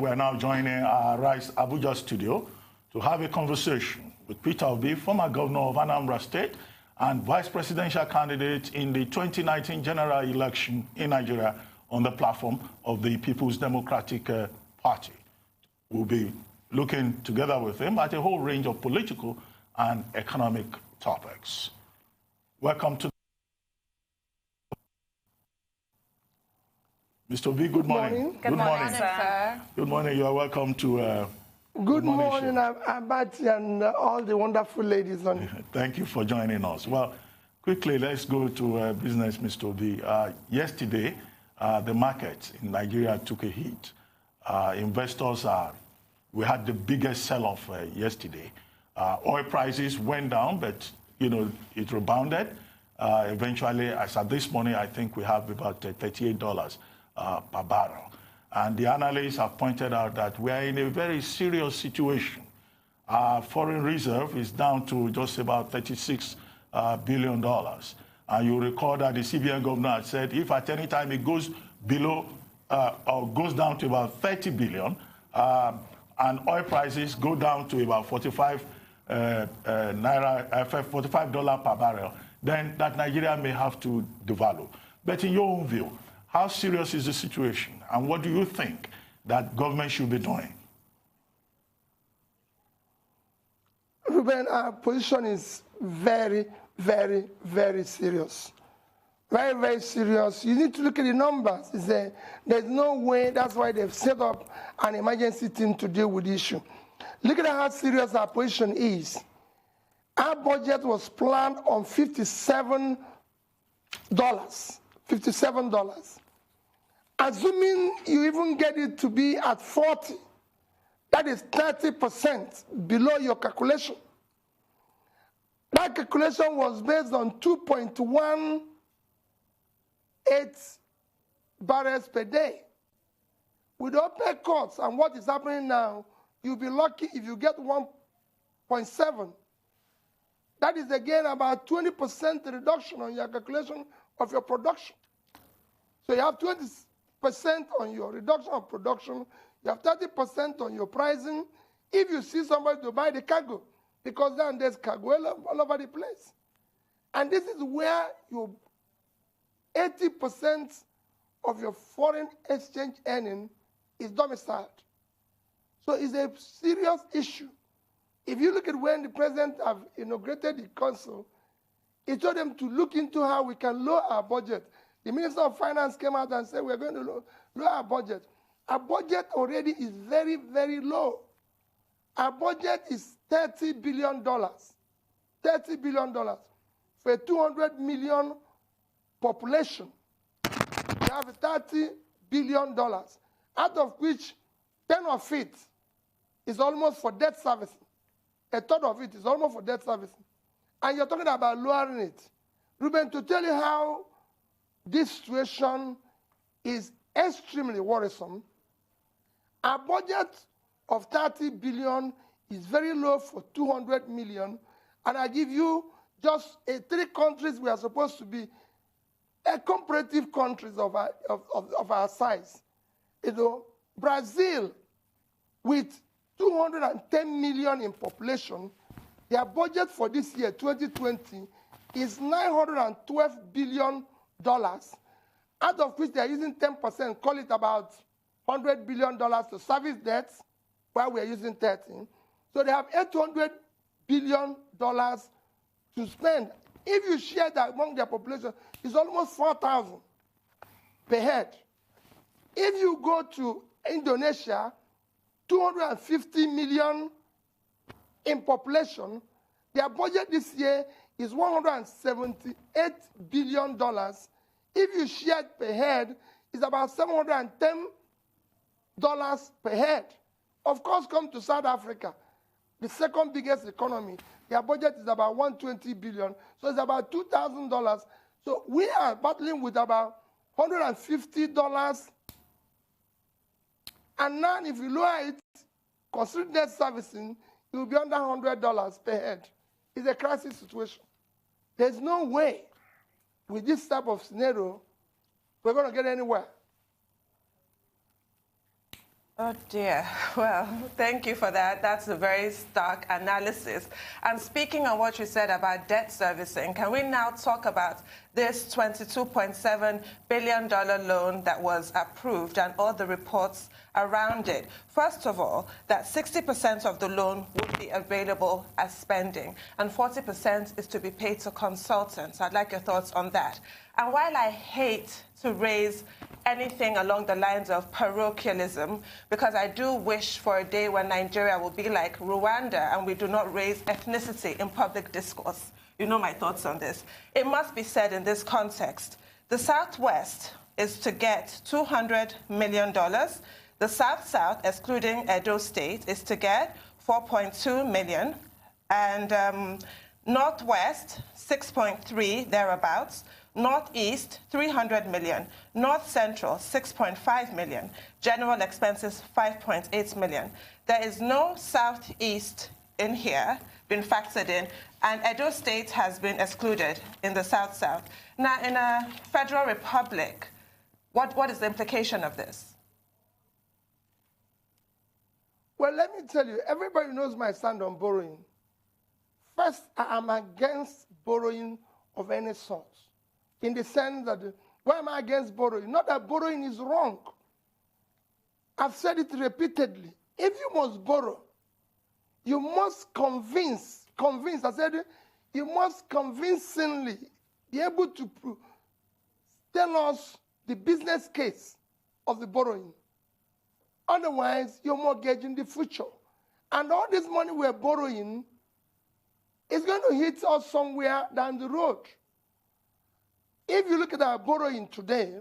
we're now joining our Rice Abuja studio to have a conversation with Peter Obi, former governor of Anambra State and vice presidential candidate in the 2019 general election in Nigeria on the platform of the People's Democratic Party. We'll be looking together with him at a whole range of political and economic topics. Welcome to Mr. Obi, good morning. Good morning, sir. Good morning. You are welcome to Good morning, Abati and all the wonderful ladies on. Thank you for joining us. Well, quickly, let's go to business, Mr. Obi. Yesterday, the market in Nigeria took a hit. Investors we had the biggest sell-off yesterday. Oil prices went down, but it rebounded. Eventually, as of this morning, I think we have about $38 per barrel. And the analysts have pointed out that we are in a very serious situation. Our foreign reserve is down to just about $36 billion. And you recall that the CBN governor had said if at any time it goes below or goes down to about 30 billion and oil prices go down to about $45 per barrel, then that Nigeria may have to devalue. But in your own view, how serious is the situation, and what do you think that government should be doing? Reuben, our position is very, very, very serious. Very, very serious. You need to look at the numbers. There's no way. That's why they've set up an emergency team to deal with the issue. Look at how serious our position is. Our budget was planned on $57. $57. Assuming you even get it to be at 40, that is 30% below your calculation. That calculation was based on 2.18 barrels per day. With OPEC cuts and what is happening now, you'll be lucky if you get 1.7. That is again about 20% reduction on your calculation of your production. So you have 20% on your reduction of production, you have 30% on your pricing. If you see somebody to buy the cargo, because then there's cargo all over the place. And this is where your 80% of your foreign exchange earning is domiciled. So it's a serious issue. If you look at when the president have inaugurated the council, he told them to look into how we can lower our budget. The Minister of Finance came out and said we're going to lower our budget. Our budget already is very, very low. Our budget is $30 billion. $30 billion for a 200 million population. We have $30 billion, out of which 10 of it is almost for debt servicing. A third of it is almost for debt servicing. And you're talking about lowering it. Reuben, to tell you how this situation is extremely worrisome, our budget of 30 billion is very low for 200 million. And I give you just 3 countries we are supposed to be comparative countries of our size. Brazil, with 210 million in population, their budget for this year, 2020, is $912 billion, out of which they are using 10%, call it about $100 billion to service debts, while we are using 13. So they have $800 billion to spend. If you share that among their population, it's almost 4,000 per head. If you go to Indonesia, 250 million in population, their budget this year is $178 billion. If you share it per head, it's about $710 per head. Of course, come to South Africa, the second biggest economy. Their budget is about $120 billion, so it's about $2,000. So we are battling with about $150. And now if you lower it, considering debt servicing, it will be under $100 per head. It's a crisis situation. There's no way with this type of scenario we're going to get anywhere. Oh dear. Well, thank you for that. That's a very stark analysis. And speaking on what you said about debt servicing, can we now talk about this $22.7 billion loan that was approved and all the reports around it? First of all, that 60% of the loan would be available as spending and 40% is to be paid to consultants. I'd like your thoughts on that. And while I hate to raise anything along the lines of parochialism, because I do wish for a day when Nigeria will be like Rwanda and we do not raise ethnicity in public discourse. You know my thoughts on this. It must be said in this context, the Southwest is to get $200 million. The South-South, excluding Edo State, is to get $4.2 million. And Northwest, 6.3, thereabouts. Northeast, 300 million. North Central, 6.5 million. General expenses, 5.8 million. There is no Southeast in here, been factored in, and Edo State has been excluded in the South-South. Now, in a federal republic, what is the implication of this? Well, let me tell you, everybody knows my stand on borrowing. First, I am against borrowing of any sort. In the sense that, why am I against borrowing? Not that borrowing is wrong. I've said it repeatedly. If you must borrow, you must convince, I said, you must convincingly be able to tell us the business case of the borrowing. Otherwise, you're mortgaging the future. And all this money we're borrowing is going to hit us somewhere down the road. If you look at our borrowing today,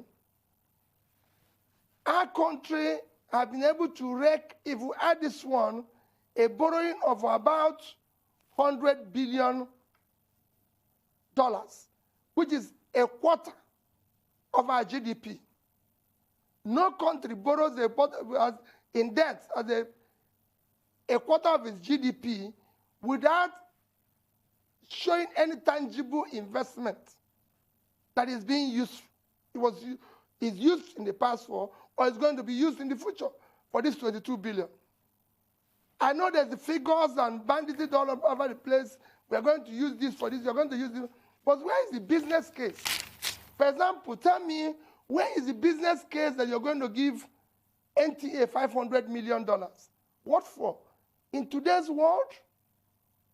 our country has been able to rake, if we add this one, a borrowing of about $100 billion, which is a quarter of our GDP. No country borrows in debt as a quarter of its GDP without showing any tangible investment that is being used, is used in the past for, or is going to be used in the future for this $22 billion. I know there's the figures and bandits all over the place. We're going to use this for this, we're going to use this. But where is the business case? For example, tell me, where is the business case that you're going to give NTA $500 million? What for? In today's world,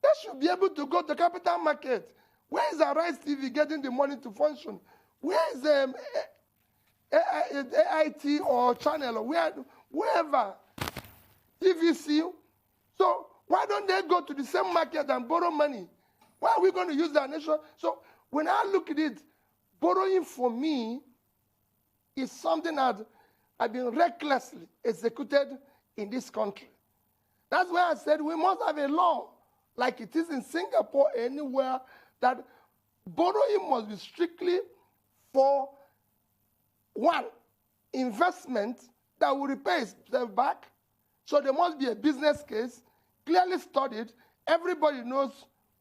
they should be able to go to the capital market. Where is Arise TV getting the money to function? Where is AIT or Channel or wherever, TVC? So why don't they go to the same market and borrow money? Why are we going to use that nation? So when I look at it, borrowing for me is something that has been recklessly executed in this country. That's why I said we must have a law, like it is in Singapore, anywhere, that borrowing must be strictly for, one, investment that will repay itself back. So there must be a business case, clearly studied. Everybody knows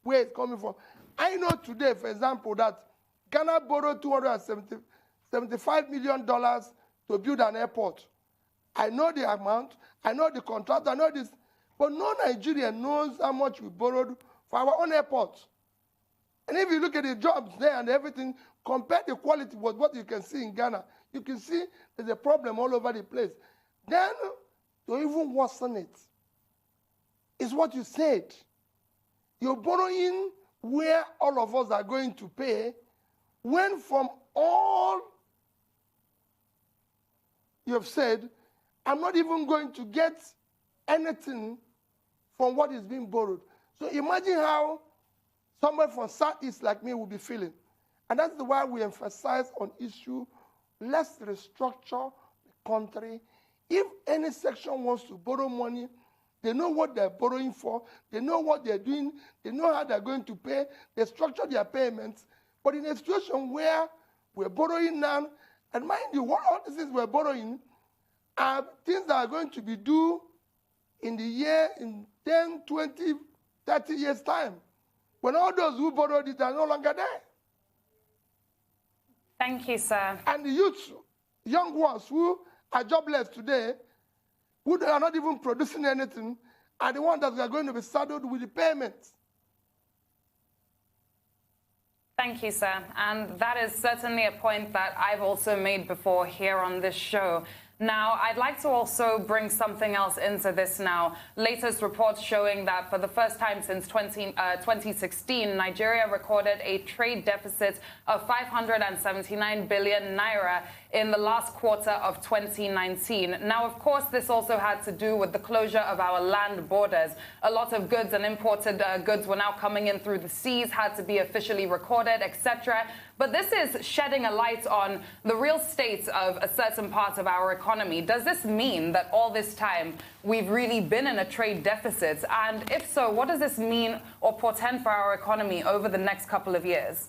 where it's coming from. I know today, for example, that Ghana borrowed $275 million to build an airport. I know the amount, I know the contract, I know this, but no Nigerian knows how much we borrowed for our own airports. And if you look at the jobs there and everything, compare the quality with what you can see in Ghana, you can see there's a problem all over the place. Then, to even worsen it, is what you said. You're borrowing where all of us are going to pay, when from all you have said, I'm not even going to get anything from what is being borrowed. So imagine how somebody from Southeast like me will be feeling. And that's why we emphasize on issue, let's restructure the country. If any section wants to borrow money, they know what they're borrowing for, they know what they're doing, they know how they're going to pay, they structure their payments. But in a situation where we're borrowing now, and mind you, what all these things we're borrowing are things that are going to be due in the year, in 10, 20, 30 years' time, when all those who borrowed it are no longer there. Thank you, sir. And the youth, young ones who are jobless today, who are not even producing anything, are the ones that are going to be saddled with the payments. Thank you, sir. And that is certainly a point that I've also made before here on this show. Now, I'd like to also bring something else into this now. Latest reports showing that for the first time since 2016, Nigeria recorded a trade deficit of 579 billion naira in the last quarter of 2019. Now, of course, this also had to do with the closure of our land borders. A lot of goods and imported goods were now coming in through the seas, had to be officially recorded, etc. But this is shedding a light on the real state of a certain part of our economy. Does this mean that all this time we've really been in a trade deficit? And if so, what does this mean or portend for our economy over the next couple of years?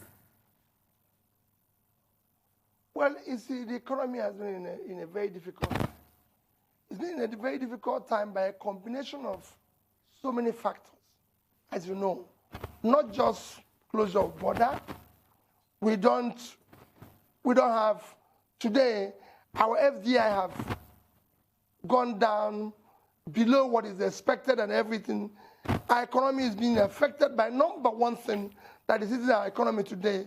Well, you see, the economy has been in a very difficult time. It's been in a very difficult time by a combination of so many factors, as you know. Not just closure of border. We don't have, today, our FDI have gone down below what is expected and everything. Our economy is being affected by number one thing that is in our economy today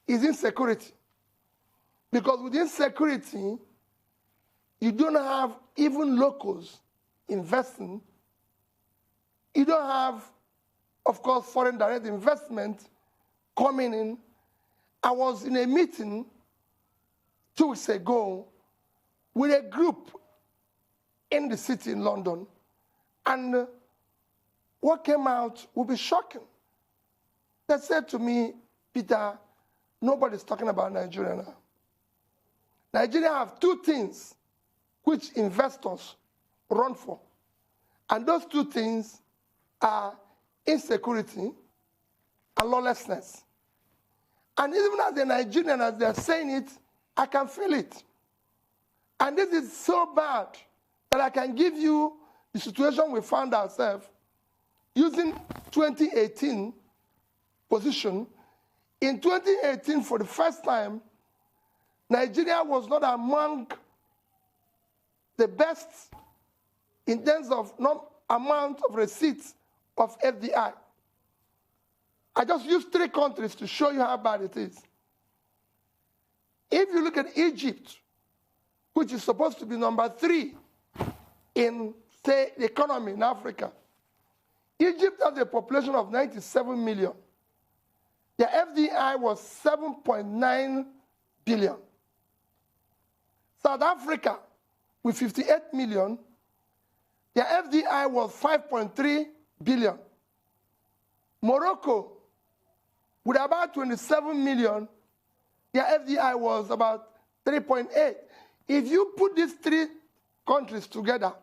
is insecurity. Because with insecurity, you don't have even locals investing. You don't have, of course, foreign direct investment coming in. I was in a meeting 2 weeks ago with a group in the city in London, and what came out will be shocking. They said to me, Peter, nobody's talking about Nigeria now. Nigeria have two things which investors run for, and those two things are insecurity and lawlessness. And even as a Nigerian, as they're saying it, I can feel it. And this is so bad that I can give you the situation we found ourselves using 2018 position. In 2018, for the first time, Nigeria was not among the best in terms of amount of receipts of FDI. I just used 3 countries to show you how bad it is. If you look at Egypt, which is supposed to be number 3 in, say, the economy in Africa, Egypt has a population of 97 million. Their FDI was 7.9 billion. South Africa, with 58 million, their FDI was 5.3 billion. Morocco, with about 27 million, their FDI was about 3.8. If you put these 3 countries together,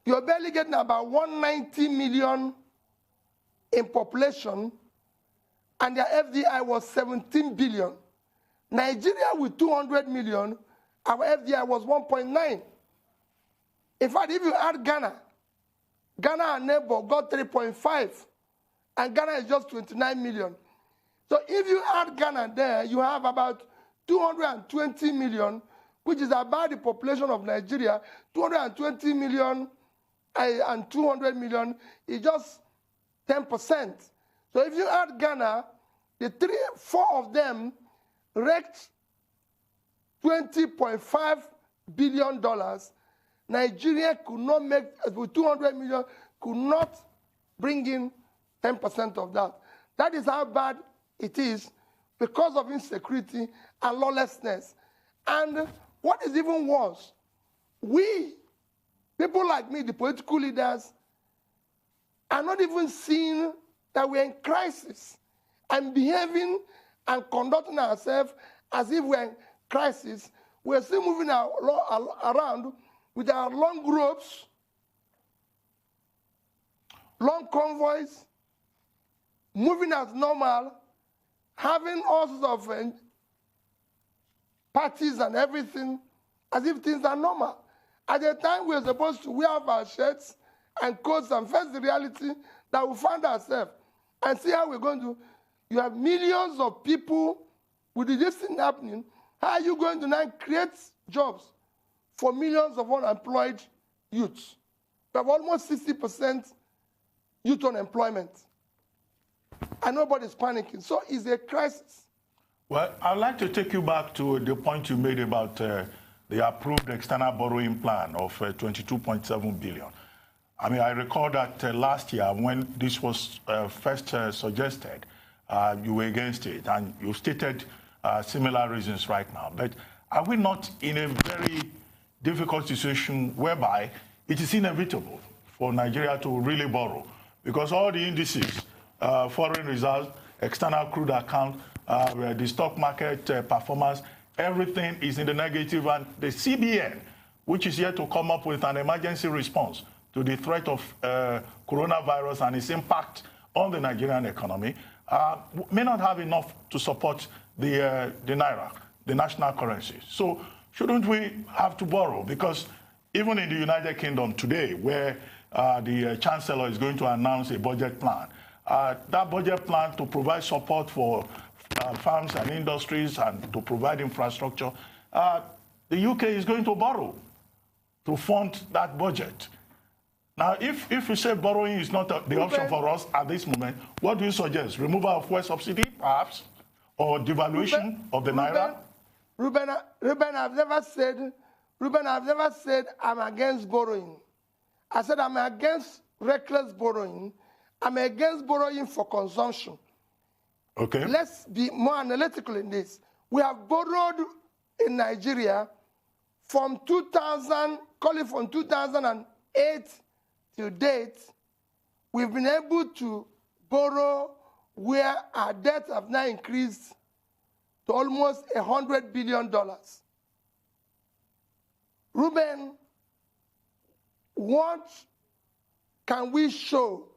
you're barely getting about 190 million in population, and their FDI was 17 billion. Nigeria, with 200 million, our FDI was 1.9. In fact, if you add Ghana, our neighbor got 3.5, and Ghana is just 29 million. So if you add Ghana there, you have about 220 million, which is about the population of Nigeria. 220 million and 200 million is just 10%. So if you add Ghana, the 4 of them wrecked $20.5 billion. Nigeria could not make, with 200 million, could not bring in 10% of that. That is how bad it is because of insecurity and lawlessness. And what is even worse, we, people like me, the political leaders, are not even seeing that we're in crisis and behaving and conducting ourselves as if we're in crisis. We're still moving around with our long ropes, long convoys, moving as normal, having all sorts of parties and everything, as if things are normal. At the time we're supposed to wear off our shirts and coats and face the reality that we find ourselves and see how we're going to. You have millions of people with this thing happening. How are you going to now create jobs for millions of unemployed youth. We have almost 60% youth unemployment. And nobody's panicking. So it's a crisis. Well, I'd like to take you back to the point you made about the approved external borrowing plan of 22.7 billion. I mean, I recall that last year when this was first suggested, you were against it, and you stated similar reasons right now. But are we not in a very difficult situation whereby it is inevitable for Nigeria to really borrow? Because all the indices, foreign reserves, external crude account, the stock market performance, everything is in the negative, and the CBN, which is yet to come up with an emergency response to the threat of coronavirus and its impact on the Nigerian economy, may not have enough to support the naira, the national currency. So shouldn't we have to borrow? Because even in the United Kingdom today, where the Chancellor is going to announce a budget plan, that budget plan to provide support for farms and industries and to provide infrastructure, the UK is going to borrow to fund that budget. Now, if you say borrowing is not the option for us at this moment, what do you suggest? Removal of fuel subsidy, perhaps, or devaluation of the naira? Reuben, I've never said I'm against borrowing. I said I'm against reckless borrowing. I'm against borrowing for consumption. Okay. Let's be more analytical in this. We have borrowed in Nigeria from 2000, call it from 2008 to date. We've been able to borrow where our debt have now increased to almost $100 billion. Reuben, what can we show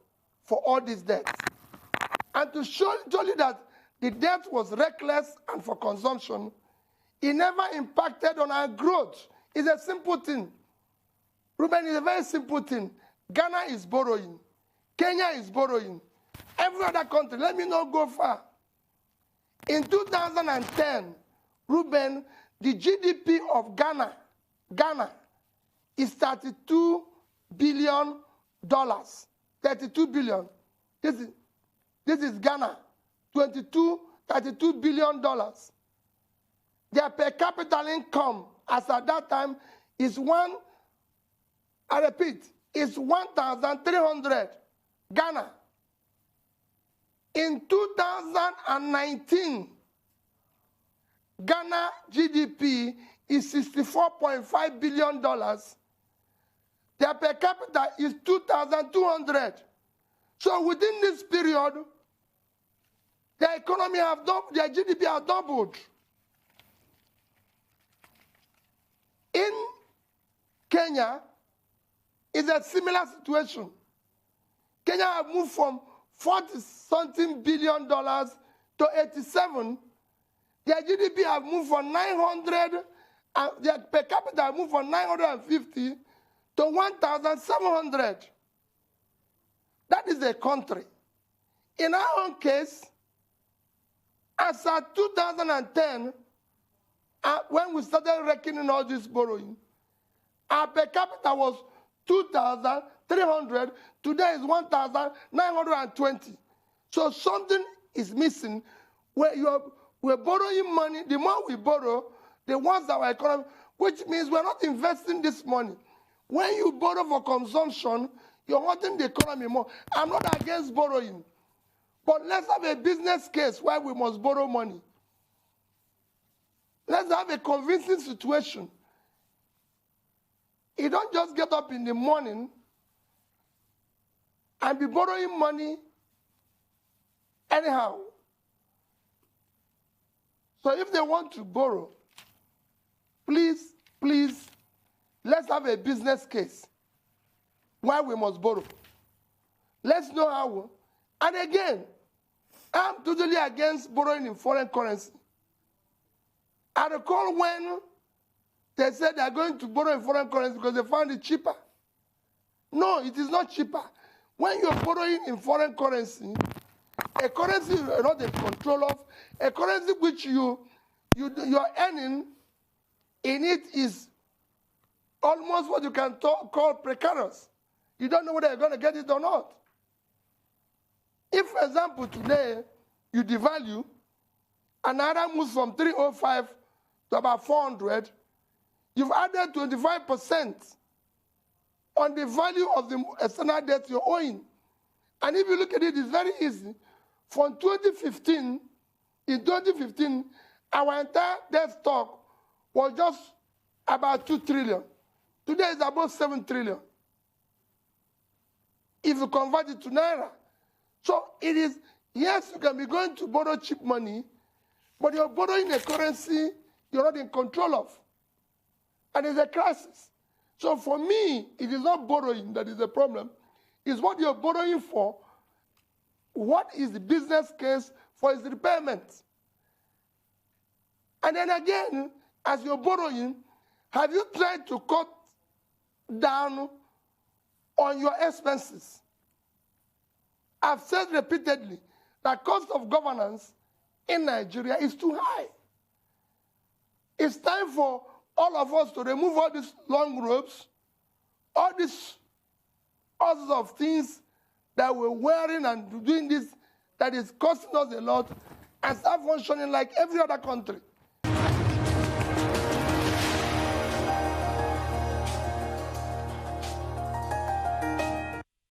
for all this debt? And to show you that the debt was reckless and for consumption, it never impacted on our growth. It's a simple thing. Reuben, it's a very simple thing. Ghana is borrowing. Kenya is borrowing. Every other country, let me not go far. In 2010, Reuben, the GDP of Ghana is $32 billion. 32 billion. This is Ghana. $32 billion. Their per capita income, as at that time, is is 1,300 Ghana. In 2019, Ghana GDP is $64.5 billion. Their per capita is 2,200. So within this period, their economy their GDP have doubled. In Kenya, it's a similar situation. Kenya have moved from $40-something billion to 87. Their GDP have moved from 900, their per capita have moved from 950 to 1,700. That is a country. In our own case, as at 2010, when we started reckoning all this borrowing, our per capita was 2,300. Today is 1,920. So something is missing where we're borrowing money. The more we borrow, the worse our economy, which means we're not investing this money. When you borrow for consumption, you're hurting the economy more. I'm not against borrowing, but let's have a business case where we must borrow money. Let's have a convincing situation. You don't just get up in the morning and be borrowing money anyhow. So if they want to borrow, please, let's have a business case why we must borrow. Let's know how. And again, I'm totally against borrowing in foreign currency. I recall when they said they are going to borrow in foreign currency because they found it cheaper. No, it is not cheaper. When you're borrowing in foreign currency, a currency you're not in control of, a currency which you're earning in it is almost what you can call precarious. You don't know whether you're going to get it or not. If, for example, today you devalue, and Naira moves from 305 to about 400, you've added 25% on the value of the external debt you're owing. And if you look at it, it's very easy. From 2015, in 2015, our entire debt stock was just about 2 trillion. Today it's about 7 trillion. If you convert it to Naira. So it is, yes, you can be going to borrow cheap money, but you're borrowing a currency you're not in control of. And it's a crisis. So for me, it is not borrowing that is the problem. It's what you're borrowing for. What is the business case for its repayment? And then again, as you're borrowing, have you tried to cut down on your expenses? I've said repeatedly that cost of governance in Nigeria is too high. It's time for all of us to remove all these long ropes, all these sorts of things that we're wearing and doing this that is costing us a lot, and start functioning like every other country.